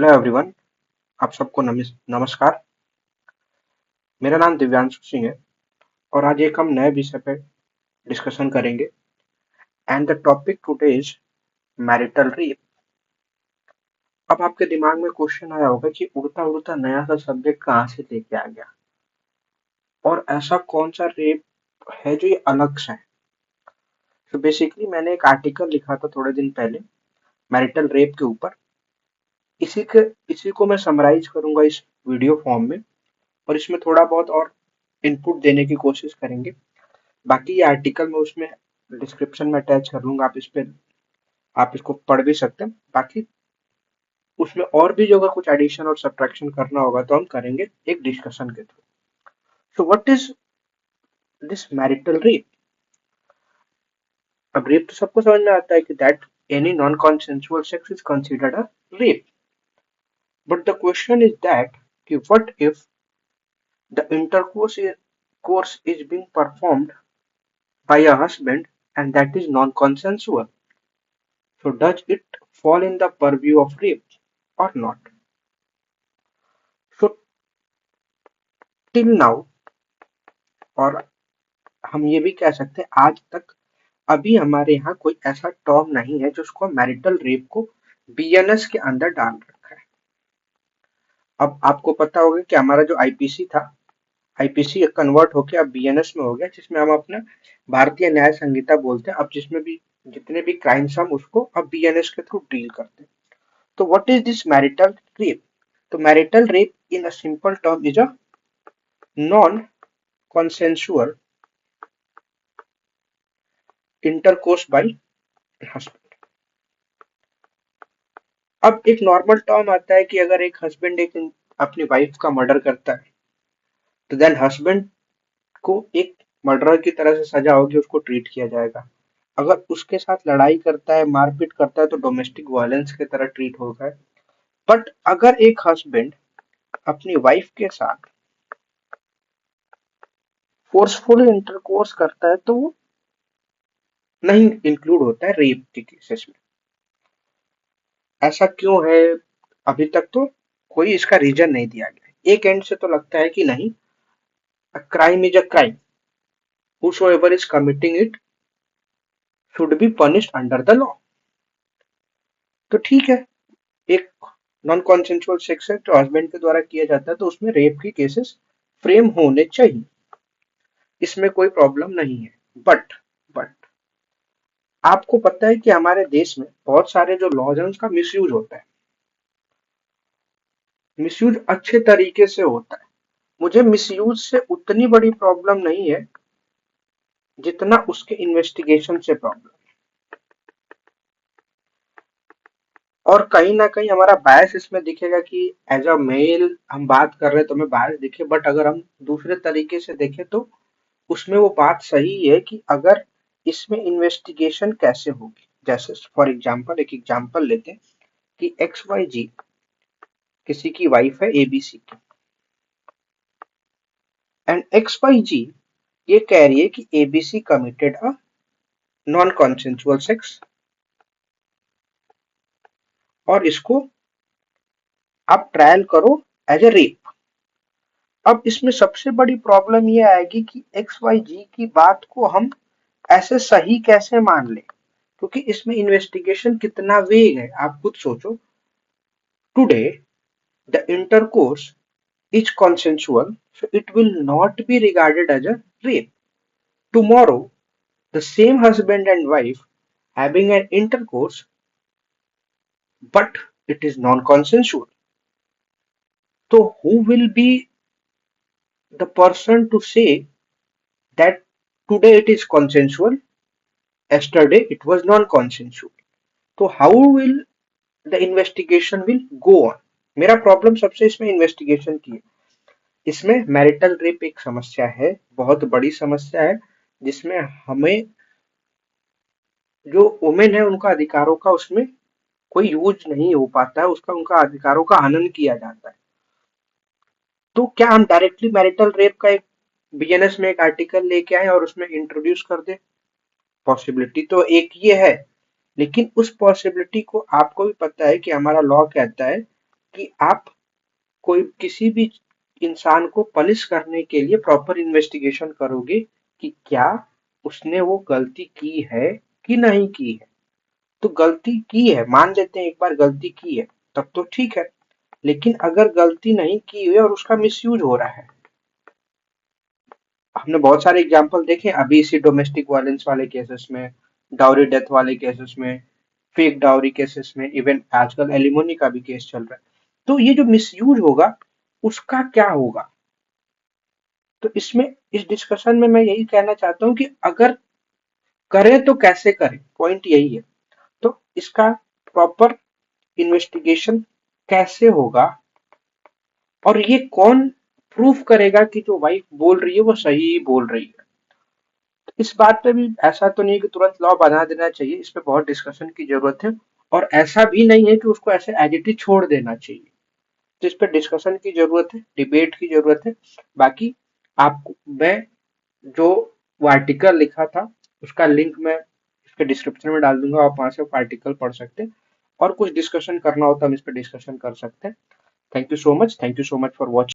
Hello everyone. आप सबको नमस्कार। मेरा नाम दिव्यांशु सिंह है और आज एक हम नए विषय पर डिस्कशन करेंगे। And the topic today is marital rape. अब आपके दिमाग में क्वेश्चन आया होगा कि उड़ता उड़ता नया सा सब्जेक्ट कहाँ से लेके आ गया और ऐसा कौन सा रेप है जो ये अलग सा है। तो बेसिकली मैंने एक आर्टिकल लिखा था थोड़े दिन पहले मैरिटल रेप के ऊपर। इसी के इसी को मैं समराइज करूंगा इस वीडियो फॉर्म में और इसमें थोड़ा बहुत और इनपुट देने की कोशिश करेंगे। बाकी ये आर्टिकल मैं उसमें डिस्क्रिप्शन में अटैच कर लूंगा, आप इसको पढ़ भी सकते हैं। बाकी उसमें और भी जो अगर कुछ एडिशन और सब्ट्रैक्शन करना होगा तो हम करेंगे एक डिस्कशन के through. So what is this marital rape. अब रेप तो सबको समझ में आता है कि that any non consensual sex is considered a rape, but the question is that कि what if the intercourse is being performed by a husband and that is non-consensual. So does it fall in the purview of rape or not? So till now, और हम ये भी कह सकते हैं आज तक अभी हमारे यहाँ कोई ऐसा टर्म नहीं है जिसको मैरिटल रेप को बीएनएस के अंदर डाल रखा है। अब आपको पता होगा कि हमारा जो आईपीसी था, आईपीसी कन्वर्ट होके अब बीएनएस में हो गया, जिसमें हम अपना भारतीय न्याय संहिता बोलते हैं। अब जिसमें भी जितने भी क्राइम्स हम उसको अब बीएनएस के थ्रू डील करते हैं। तो what is this marital rape. तो marital rape in a simple term is a non consensual intercourse by husband। अब एक नॉर्मल टर्म आता है कि अगर एक हस्बैंड एक अपनी वाइफ का मर्डर करता है तो देन हस्बैंड को एक मर्डरर की तरह से सजा होगी, उसको ट्रीट किया जाएगा। अगर उसके साथ लड़ाई करता है, मारपीट करता है तो डोमेस्टिक वायलेंस की तरह ट्रीट होगा। बट अगर एक हस्बैंड अपनी वाइफ के साथ फोर्सफुल इंटरकोर्स करता है तो वो नहीं इंक्लूड होता है रेप के केसेस में। ऐसा क्यों है, अभी तक तो कोई इसका रीजन नहीं दिया गया। एक एंड से तो लगता है कि नहीं, a crime is a crime, whosoever is committing it should be punished under the law। तो ठीक है, एक नॉन कॉन्सेंसुअल सेक्स है जो हस्बैंड के द्वारा किया जाता है तो उसमें रेप के केसेस फ्रेम होने चाहिए, इसमें कोई प्रॉब्लम नहीं है। बट आपको पता है कि हमारे देश में बहुत सारे जो लॉज हैं उसका मिसयूज होता है। मिसयूज अच्छे तरीके से होता है। मुझे मिसयूज से उतनी बड़ी प्रॉब्लम नहीं है जितना उसके इन्वेस्टिगेशन से प्रॉब्लम। और कहीं ना कहीं हमारा बायस इसमें दिखेगा कि एज अ मेल हम बात कर रहे हैं तो हमें बायस दिखे, बट अगर हम दूसरे तरीके से देखें तो उसमें वो बात सही है कि अगर इसमें इन्वेस्टिगेशन कैसे होगी। जैसे फॉर एग्जांपल एक एग्जांपल लेते हैं कि एक्स वाई जी किसी की वाइफ है एबीसी की, एंड एक्स वाई जी ये कह रही है कि ABC committed a non consensual sex और इसको आप ट्रायल करो एज ए रेप। अब इसमें सबसे बड़ी प्रॉब्लम ये आएगी कि एक्स वाई जी की बात को हम ऐसे सही कैसे मान लें, क्योंकि इसमें इन्वेस्टिगेशन कितना वेग है आप खुद सोचो। Today the intercourse is consensual, so it will not be regarded as a rape. Tomorrow, the same husband and wife having an intercourse, but it is non-consensual. So, who will be the person to say that today it is consensual, yesterday it was non-consensual? So, how will the investigation will go on? मेरा problem सबसे इसमें investigation की है। इसमें marital rape एक समस्या है, बहुत बड़ी समस्या है, जिसमें हमें जो वुमेन है उनका अधिकारों का उसमें कोई यूज नहीं हो पाता है, उसका उनका अधिकारों का हनन किया जाता है। तो क्या हम डायरेक्टली मैरिटल रेप का एक बीएनएस में एक आर्टिकल लेके आए और उसमें इंट्रोड्यूस कर दे। पॉसिबिलिटी तो एक ये है, लेकिन उस पॉसिबिलिटी को आपको भी पता है कि हमारा लॉ कहता है कि आप कोई किसी भी इंसान को पनिश करने के लिए प्रॉपर इन्वेस्टिगेशन करोगे कि क्या उसने वो गलती की है कि नहीं की है। तो गलती की है, मान लेते हैं एक बार गलती की है, तब तो ठीक है। लेकिन अगर गलती नहीं की हुई है और उसका मिसयूज हो रहा है, हमने बहुत सारे एग्जांपल देखे अभी इसी डोमेस्टिक वायलेंस वाले केसेस में, डाउरी डेथ वाले केसेस में, फेक डाउरी केसेस में, इवन आजकल एलिमोनी का भी केस चल रहा है। तो ये जो मिसयूज होगा उसका क्या होगा। तो इसमें इस डिस्कशन में मैं यही कहना चाहता हूँ कि अगर करें तो कैसे करें, पॉइंट यही है। तो इसका प्रॉपर इन्वेस्टिगेशन कैसे होगा और ये कौन प्रूफ करेगा कि जो वाइफ बोल रही है वो सही बोल रही है। तो इस बात पे भी ऐसा तो नहीं है कि तुरंत लॉ बना देना चाहिए, इस पे बहुत डिस्कशन की जरूरत है। और ऐसा भी नहीं है कि उसको ऐसे एज इट इज छोड़ देना चाहिए। तो इस पे डिस्कशन की जरूरत है, डिबेट की जरूरत है। बाकी आपको मैं जो वो आर्टिकल लिखा था उसका लिंक मैं इसके डिस्क्रिप्शन में डाल दूंगा, आप वहां से आर्टिकल पढ़ सकते हैं। और कुछ डिस्कशन करना हो तो हम इस पे डिस्कशन कर सकते हैं। Thank you so much, thank you so much for watching.